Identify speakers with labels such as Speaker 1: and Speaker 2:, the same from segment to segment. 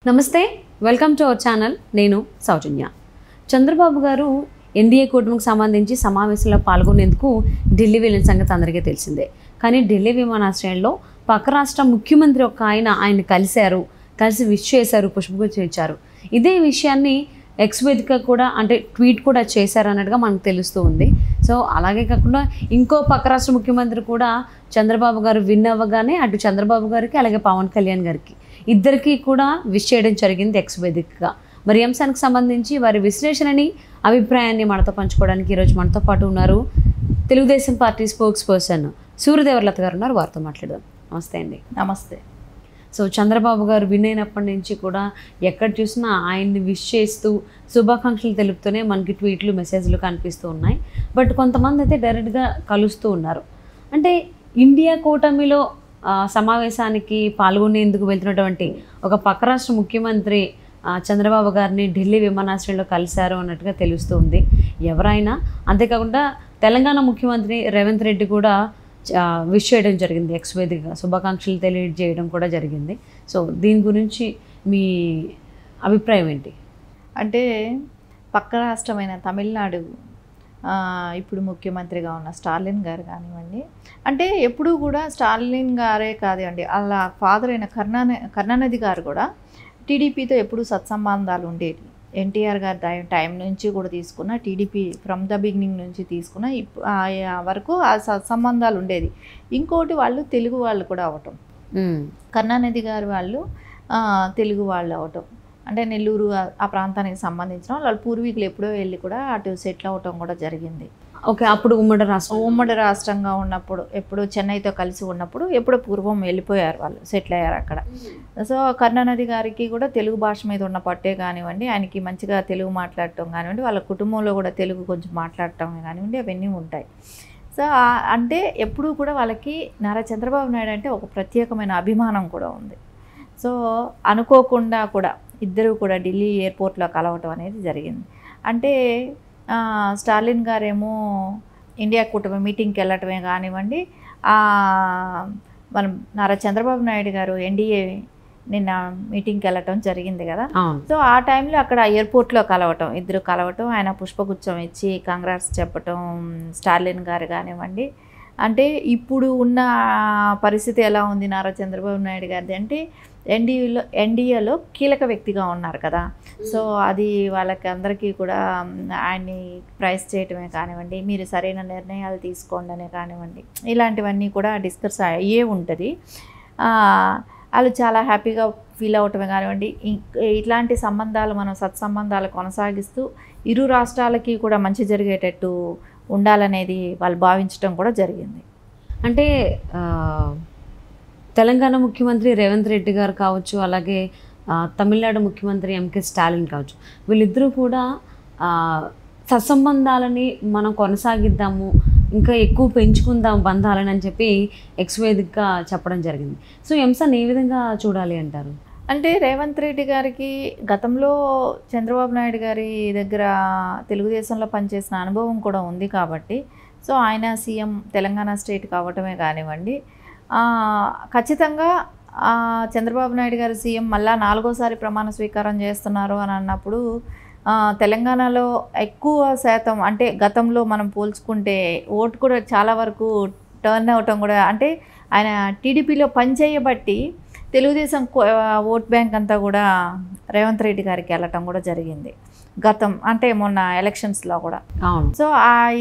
Speaker 1: నమస్తే, welcome to our channel. నేను సౌజన్య. చంద్రబాబు గారు ఎన్డీఏ కూటమికి సంబంధించి సమావేశంలో పాల్గొనేందుకు ఢిల్లీ వెళ్ళిన సంగతి అందరికీ తెలిసిందే. కానీ ఢిల్లీ విమానాశ్రయంలో పక్క రాష్ట్ర ముఖ్యమంత్రి ఆయన కలిసి విష్ చేశారు, పుష్పగుచ్చం ఇచ్చారు. ఇదే విషయాన్ని ఎక్స్ వేదిక కూడా ట్వీట్ కూడా చేశారు అన్నట్టుగా మనకు తెలుస్తూ ఉంది. సో అలాగే కాకుండా ఇంకో పక్క రాష్ట్ర ముఖ్యమంత్రి కూడా చంద్రబాబు గారు విన్ అవ్వగానే అటు చంద్రబాబు గారికి అలాగే పవన్ కళ్యాణ్ గారికి ఇద్దరికీ కూడా విష్ చేయడం జరిగింది ఎక్స్ వేదికగా. మరి అంశానికి సంబంధించి వారి విశ్లేషణని, అభిప్రాయాన్ని మనతో పంచుకోవడానికి ఈరోజు మనతో పాటు ఉన్నారు తెలుగుదేశం పార్టీ స్పోక్స్ పర్సన్ సూర్యదేవర్లత గారు ఉన్నారు. వారితో మాట్లాడదాం. నమస్తే అండి.
Speaker 2: నమస్తే.
Speaker 1: సో చంద్రబాబు గారు విన్ అయినప్పటి నుంచి కూడా ఎక్కడ చూసినా ఆయన్ని విష్ చేస్తూ శుభాకాంక్షలు తెలుపుతూనే మనకి ట్వీట్లు, మెసేజ్లు కనిపిస్తూ ఉన్నాయి. బట్ కొంతమంది అయితే డైరెక్ట్గా కలుస్తూ ఉన్నారు. ఇండియా కూటమిలో సమావేశానికి పాల్గొనేందుకు వెళ్తున్నటువంటి ఒక పక్క రాష్ట్ర ముఖ్యమంత్రి చంద్రబాబు గారిని ఢిల్లీ విమానాశ్రయంలో కలిశారు అన్నట్టుగా తెలుస్తుంది ఎవరైనా. అంతేకాకుండా తెలంగాణ ముఖ్యమంత్రి రేవంత్ రెడ్డి కూడా విష్ చేయడం జరిగింది, ఎక్స్ వేదికగా శుభాకాంక్షలు తెలియజేయడం కూడా జరిగింది. సో దీని గురించి మీ అభిప్రాయం ఏంటి?
Speaker 2: పక్క రాష్ట్రమైన తమిళనాడు ఇప్పుడు ముఖ్యమంత్రిగా ఉన్న స్టాలిన్ గారు కానివ్వండి, ఎప్పుడూ కూడా స్టాలిన్ గారే కానివ్వండి, అలా ఫాదర్ అయిన కరుణానిధి గారు కూడా టీడీపీతో ఎప్పుడూ సత్సంబంధాలు ఉండేవి. ఎన్టీఆర్ గారి టైం నుంచి కూడా తీసుకున్న, టీడీపీ ఫ్రమ్ ద బిగినింగ్ నుంచి తీసుకున్న వరకు ఆ సత్సంబంధాలు ఉండేది. ఇంకోటి వాళ్ళు తెలుగు వాళ్ళు కూడా అవటం, కరుణానిధి గారు వాళ్ళు తెలుగు వాళ్ళు అవటం, నెల్లూరు ఆ ప్రాంతానికి సంబంధించిన వాళ్ళ పూర్వీకులు ఎప్పుడో వెళ్ళి కూడా అటు సెటిల్ అవటం కూడా జరిగింది.
Speaker 1: ఓకే, అప్పుడు
Speaker 2: ఉమ్మడి రాష్ట్రంగా ఉన్నప్పుడు, ఎప్పుడు చెన్నైతో కలిసి ఉన్నప్పుడు ఎప్పుడో పూర్వం వెళ్ళిపోయారు, వాళ్ళు సెటిల్ అయ్యారు అక్కడ. సో కరుణానిధి గారికి కూడా తెలుగు భాష మీద ఉన్న పట్టే కానివ్వండి, ఆయనకి మంచిగా తెలుగు మాట్లాడటం కానివ్వండి, వాళ్ళ కుటుంబంలో కూడా తెలుగు కొంచెం మాట్లాడటం కానివ్వండి, అవన్నీ ఉంటాయి. సో ఎప్పుడూ కూడా వాళ్ళకి నారా చంద్రబాబు నాయుడు ఒక ప్రత్యేకమైన అభిమానం కూడా ఉంది. సో అనుకోకుండా కూడా ఇద్దరు కూడా ఢిల్లీ ఎయిర్పోర్ట్లో కలవటం అనేది జరిగింది. స్టాలిన్ గారేమో ఇండియా కూటమి మీటింగ్కి వెళ్ళటమే కానివ్వండి, మనం నారా చంద్రబాబు నాయుడు గారు ఎన్డీఏ నిన్న మీటింగ్కి వెళ్ళటం జరిగింది కదా. సో ఆ టైంలో అక్కడ ఎయిర్పోర్ట్లో ఇద్దరు కలవటం, ఆయన పుష్పగుచ్చం ఇచ్చి కంగ్రాట్స్ చెప్పటం స్టాలిన్ గారు కానివ్వండి. ఇప్పుడు ఉన్న పరిస్థితి ఎలా ఉంది నారా చంద్రబాబు నాయుడు గారిది ఎన్డీఏలో కీలక వ్యక్తిగా ఉన్నారు కదా. సో అది వాళ్ళకి అందరికీ కూడా ఆయన్ని ప్రైజ్ చేయటమే కానివ్వండి, మీరు సరైన నిర్ణయాలు తీసుకోండి అనే కానివ్వండి, ఇలాంటివన్నీ కూడా డిస్కస్ అయ్యే ఉంటుంది. వాళ్ళు చాలా హ్యాపీగా ఫీల్ అవటమే కానివ్వండి. ఇట్లాంటి సంబంధాలు, మనం సత్సంబంధాలు కొనసాగిస్తూ ఇరు రాష్ట్రాలకి కూడా మంచి జరిగేటట్టు ఉండాలనేది వాళ్ళు భావించడం కూడా జరిగింది.
Speaker 1: తెలంగాణ ముఖ్యమంత్రి రేవంత్ రెడ్డి గారు కావచ్చు, అలాగే తమిళనాడు ముఖ్యమంత్రి ఎంకే స్టాలిన్ కావచ్చు, వీళ్ళిద్దరూ కూడా సత్సంబంధాలని మనం కొనసాగిద్దాము, ఇంకా ఎక్కువ పెంచుకుందాం బంధాలని అని చెప్పి ఎక్స్ వేదికగా చెప్పడం జరిగింది. సో ఈ అంశాన్ని ఏ విధంగా చూడాలి అంటారు?
Speaker 2: రేవంత్ రెడ్డి గారికి గతంలో చంద్రబాబు నాయుడు గారి దగ్గర తెలుగుదేశంలో పనిచేసిన అనుభవం కూడా ఉంది కాబట్టి, సో ఆయన సీఎం తెలంగాణ స్టేట్ కావటమే కానివ్వండి, ఖచ్చితంగా చంద్రబాబు నాయుడు గారు సీఎం మళ్ళా 4వ ప్రమాణ స్వీకారం చేస్తున్నారు అని అన్నప్పుడు తెలంగాణలో ఎక్కువ శాతం గతంలో మనం పోల్చుకుంటే ఓటు కూడా చాలా వరకు టర్న్ అవటం కూడా, ఆయన టీడీపీలో పనిచేయబట్టి తెలుగుదేశం ఓట్ బ్యాంక్ అంతా కూడా రేవంత్ రెడ్డి గారికి వెళ్ళటం కూడా జరిగింది గతం, మొన్న ఎలక్షన్స్లో కూడా. సో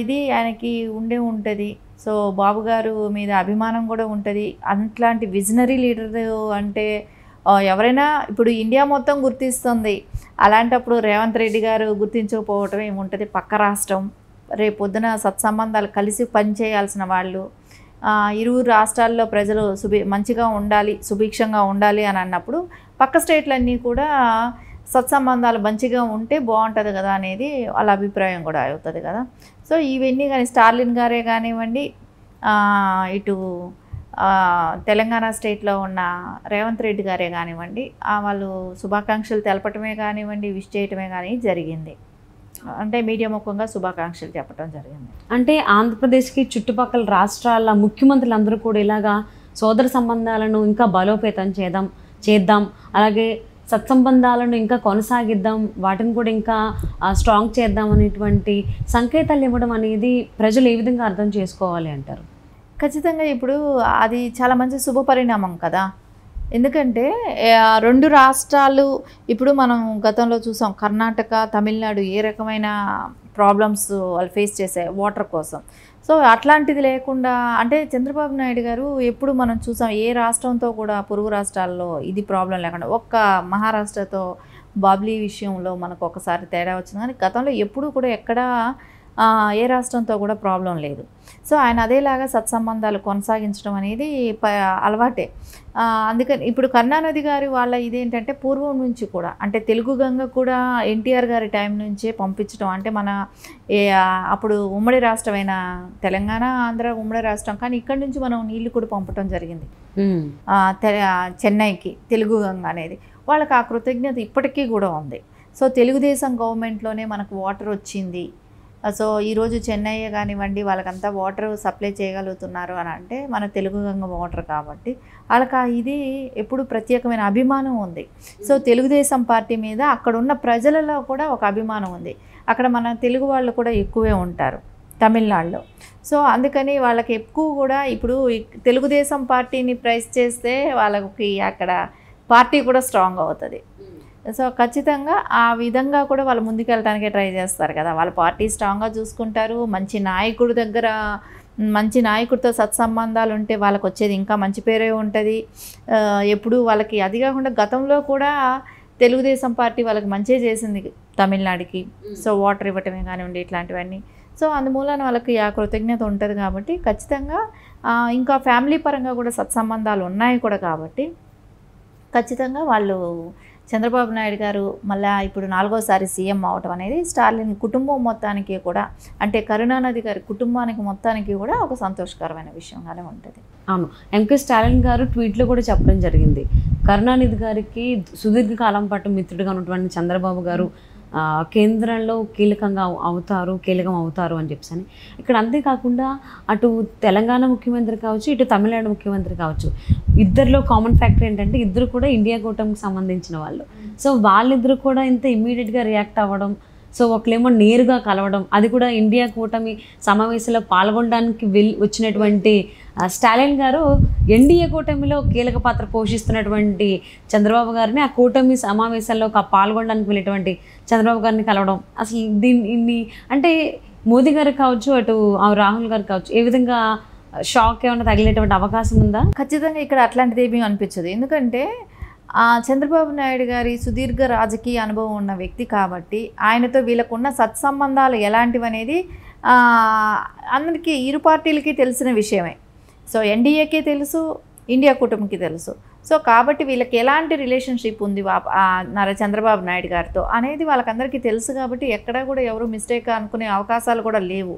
Speaker 2: ఇది ఆయనకి ఉంటుంది. సో బాబు గారు మీద అభిమానం కూడా ఉంటుంది. అట్లాంటి విజనరీ లీడర్ ఎవరైనా ఇప్పుడు ఇండియా మొత్తం గుర్తిస్తుంది, అలాంటప్పుడు రేవంత్ రెడ్డి గారు గుర్తించకపోవటం ఏముంటుంది. పక్క రాష్ట్రం, రేపొద్దున సత్సంబంధాలు కలిసి పనిచేయాల్సిన వాళ్ళు, ఇరువురు రాష్ట్రాల్లో ప్రజలు మంచిగా ఉండాలి, సుభిక్షంగా ఉండాలి అని అన్నప్పుడు పక్క స్టేట్లన్నీ కూడా సత్సంబంధాలు మంచిగా ఉంటే బాగుంటుంది కదా అనేది వాళ్ళ అభిప్రాయం కూడా అవుతుంది కదా. సో ఇవన్నీ కానీ స్టాలిన్ గారే కానివ్వండి, ఇటు తెలంగాణ స్టేట్లో ఉన్న రేవంత్ రెడ్డి గారే కానివ్వండి, వాళ్ళు శుభాకాంక్షలు తెలపటమే కానివ్వండి, విష్ చేయటమే కానీ జరిగింది. మీడియా ముఖంగా శుభాకాంక్షలు చెప్పడం జరిగింది.
Speaker 1: ఆంధ్రప్రదేశ్కి చుట్టుపక్కల రాష్ట్రాల ముఖ్యమంత్రులందరూ కూడా ఇలాగా సోదర సంబంధాలను ఇంకా బలోపేతం చేద్దాం, అలాగే సత్సంబంధాలను ఇంకా కొనసాగిద్దాం, వాటిని కూడా ఇంకా స్ట్రాంగ్ చేద్దాం అనేటువంటి సంకేతాలు ఇవ్వడం అనేది ప్రజలు ఏ విధంగా అర్థం చేసుకోవాలి అంటారు?
Speaker 2: ఖచ్చితంగా ఇప్పుడు అది చాలా మంచి శుభ పరిణామం కదా. ఎందుకంటే 2 రాష్ట్రాలు ఇప్పుడు మనం గతంలో చూసాం, కర్ణాటక, తమిళనాడు ఏ రకమైన ప్రాబ్లమ్స్ వాళ్ళు ఫేస్ చేశాయి వాటర్ కోసం. సో అట్లాంటిది లేకుండా అంటే చంద్రబాబు నాయుడు గారు ఎప్పుడు మనం చూసాం ఏ రాష్ట్రంతో కూడా పొరుగు రాష్ట్రాల్లో ఇది ప్రాబ్లం లేకుండా, ఒక్క మహారాష్ట్రతో బాబ్లీ విషయంలో మనకు ఒకసారి తేడా వచ్చింది, కానీ గతంలో ఎప్పుడూ కూడా ఎక్కడా ఏ రాష్ట్రంతో కూడా ప్రాబ్లం లేదు. సో ఆయన అదేలాగా సత్సంబంధాలు కొనసాగించడం అనేది అలవాటే. అందుకని ఇప్పుడు కరుణానిధి గారి వాళ్ళ ఇదేంటంటే పూర్వం నుంచి కూడా అంటే తెలుగు గంగ కూడా ఎన్టీఆర్ గారి టైం నుంచే పంపించడం, అంటే మన అప్పుడు ఉమ్మడి రాష్ట్రమైన తెలంగాణ, ఆంధ్ర ఉమ్మడి రాష్ట్రం, కానీ ఇక్కడ నుంచి మనం నీళ్లు కూడా పంపడం జరిగింది చెన్నైకి, తెలుగు గంగ అనేది. వాళ్ళకి ఆ కృతజ్ఞత ఇప్పటికీ కూడా ఉంది. సో తెలుగుదేశం గవర్నమెంట్లోనే మనకు వాటర్ వచ్చింది. సో ఈరోజు చెన్నయ్య కానివ్వండి వాళ్ళకంతా వాటర్ సప్లై చేయగలుగుతున్నారు అని అంటే మన తెలుగు గంగ వాటర్ కాబట్టి వాళ్ళకి ఇది ఎప్పుడు ప్రత్యేకమైన అభిమానం ఉంది. సో తెలుగుదేశం పార్టీ మీద అక్కడ ఉన్న ప్రజలలో కూడా ఒక అభిమానం ఉంది. అక్కడ మన తెలుగు వాళ్ళు కూడా ఎక్కువే ఉంటారు తమిళనాడులో. సో అందుకని వాళ్ళకి ఎక్కువ కూడా ఇప్పుడు తెలుగుదేశం పార్టీని ప్రైజ్ చేస్తే వాళ్ళకి అక్కడ పార్టీ కూడా స్ట్రాంగ్ అవుతుంది. సో ఖచ్చితంగా ఆ విధంగా కూడా వాళ్ళు ముందుకెళ్ళడానికే ట్రై చేస్తారు కదా. వాళ్ళ పార్టీ స్ట్రాంగ్గా చూసుకుంటారు, మంచి నాయకుడి దగ్గర మంచి నాయకుడితో సత్సంబంధాలు ఉంటే వాళ్ళకి వచ్చేది ఇంకా మంచి పేరే ఉంటుంది. ఎప్పుడు వాళ్ళకి అది కాకుండా గతంలో కూడా తెలుగుదేశం పార్టీ వాళ్ళకి మంచిగా చేసింది తమిళనాడుకి. సో వాటర్ ఇవ్వటమే కానివ్వండి ఇట్లాంటివన్నీ. సో అందుమూలన వాళ్ళకి ఆ కృతజ్ఞత ఉంటుంది కాబట్టి ఖచ్చితంగా ఇంకా ఫ్యామిలీ పరంగా కూడా సత్సంబంధాలు ఉన్నాయి కూడా కాబట్టి ఖచ్చితంగా వాళ్ళు చంద్రబాబు నాయుడు గారు మళ్ళీ ఇప్పుడు 4వసారి సీఎం అవటం అనేది స్టాలిన్ కుటుంబం మొత్తానికి కూడా అంటే కరుణానిధి గారి కుటుంబానికి మొత్తానికి కూడా ఒక సంతోషకరమైన విషయంగానే ఉంటుంది.
Speaker 1: అవును, ఎంకే స్టాలిన్ గారు ట్వీట్లో కూడా చెప్పడం జరిగింది, కరుణానిధి గారికి సుదీర్ఘకాలం పాటు మిత్రుడిగా ఉన్నటువంటి చంద్రబాబు గారు కేంద్రంలో కీలకం అవుతారు అని చెప్పేసి. ఇక్కడ అంతేకాకుండా అటు తెలంగాణ ముఖ్యమంత్రి కావచ్చు, ఇటు తమిళనాడు ముఖ్యమంత్రి కావచ్చు, ఇద్దరిలో కామన్ ఫ్యాక్టర్ ఏంటంటే ఇద్దరు కూడా ఇండియా కూటమికి సంబంధించిన వాళ్ళు. సో వాళ్ళిద్దరు కూడా ఇంత ఇమ్మీడియట్గా రియాక్ట్ అవ్వడం, సో ఒకళ్ళేమో నేరుగా కలవడం, అది కూడా ఇండియా కూటమి సమావేశంలో పాల్గొనడానికి వచ్చినటువంటి స్టాలిన్ గారు ఎన్డీఏ కూటమిలో కీలక పాత్ర పోషిస్తున్నటువంటి చంద్రబాబు గారిని ఆ కూటమి సమావేశాల్లో పాల్గొనడానికి వెళ్ళేటువంటి చంద్రబాబు గారిని కలవడం, అసలు దీన్ని అంటే మోదీ గారు కావచ్చు, అటు రాహుల్ గారు కావచ్చు, ఏ విధంగా షాక్ ఏమైనా తగిలేటువంటి అవకాశం ఉందా?
Speaker 2: ఖచ్చితంగా ఇక్కడ అట్లాంటిది ఏమీ అనిపించదు. ఎందుకంటే చంద్రబాబు నాయుడు గారి సుదీర్ఘ రాజకీయ అనుభవం ఉన్న వ్యక్తి కాబట్టి ఆయనతో వీళ్ళకున్న సత్సంబంధాలు ఎలాంటివి అనేది అందరికీ ఇరు పార్టీలకి తెలిసిన విషయమే. సో ఎన్డీఏకి తెలుసు, ఇండియా కూటమికి తెలుసు. సో కాబట్టి వీళ్ళకి ఎలాంటి రిలేషన్షిప్ ఉంది చంద్రబాబు నాయుడు గారితో అనేది వాళ్ళకందరికీ తెలుసు కాబట్టి ఎక్కడా కూడా ఎవరు మిస్టేక్ అనుకునే అవకాశాలు కూడా లేవు.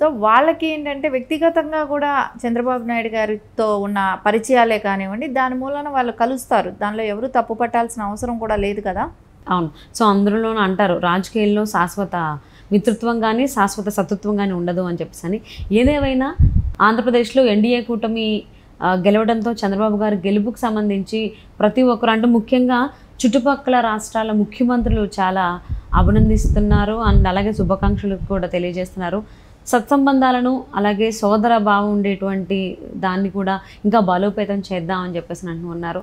Speaker 2: సో వాళ్ళకి ఏంటంటే వ్యక్తిగతంగా కూడా చంద్రబాబు నాయుడు గారితో ఉన్న పరిచయాలే కానివ్వండి, దాని మూలన వాళ్ళు కలుస్తారు, దానిలో ఎవరు తప్పు పట్టాల్సిన అవసరం కూడా లేదు కదా.
Speaker 1: అవును, సో అందులోనూ అంటారు రాజకీయాల్లో శాశ్వత మిత్రత్వం కానీ శాశ్వత శత్రుత్వం కానీ ఉండదు అని చెప్పేసి. ఏదేమైనా ఆంధ్రప్రదేశ్లో ఎన్డీఏ కూటమి గెలవడంతో చంద్రబాబు గారి గెలుపుకు సంబంధించి ప్రతి ఒక్కరు అంటే ముఖ్యంగా చుట్టుపక్కల రాష్ట్రాల ముఖ్యమంత్రులు చాలా అభినందిస్తున్నారు అండ్ అలాగే శుభాకాంక్షలు కూడా తెలియజేస్తున్నారు. సత్సంబంధాలను అలాగే సోదర భావం ఉండేటువంటి దాన్ని కూడా ఇంకా బలోపేతం చేద్దామని చెప్పేసి అంటున్నారు.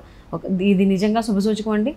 Speaker 1: ఇది నిజంగా శుభసూచకం అండి.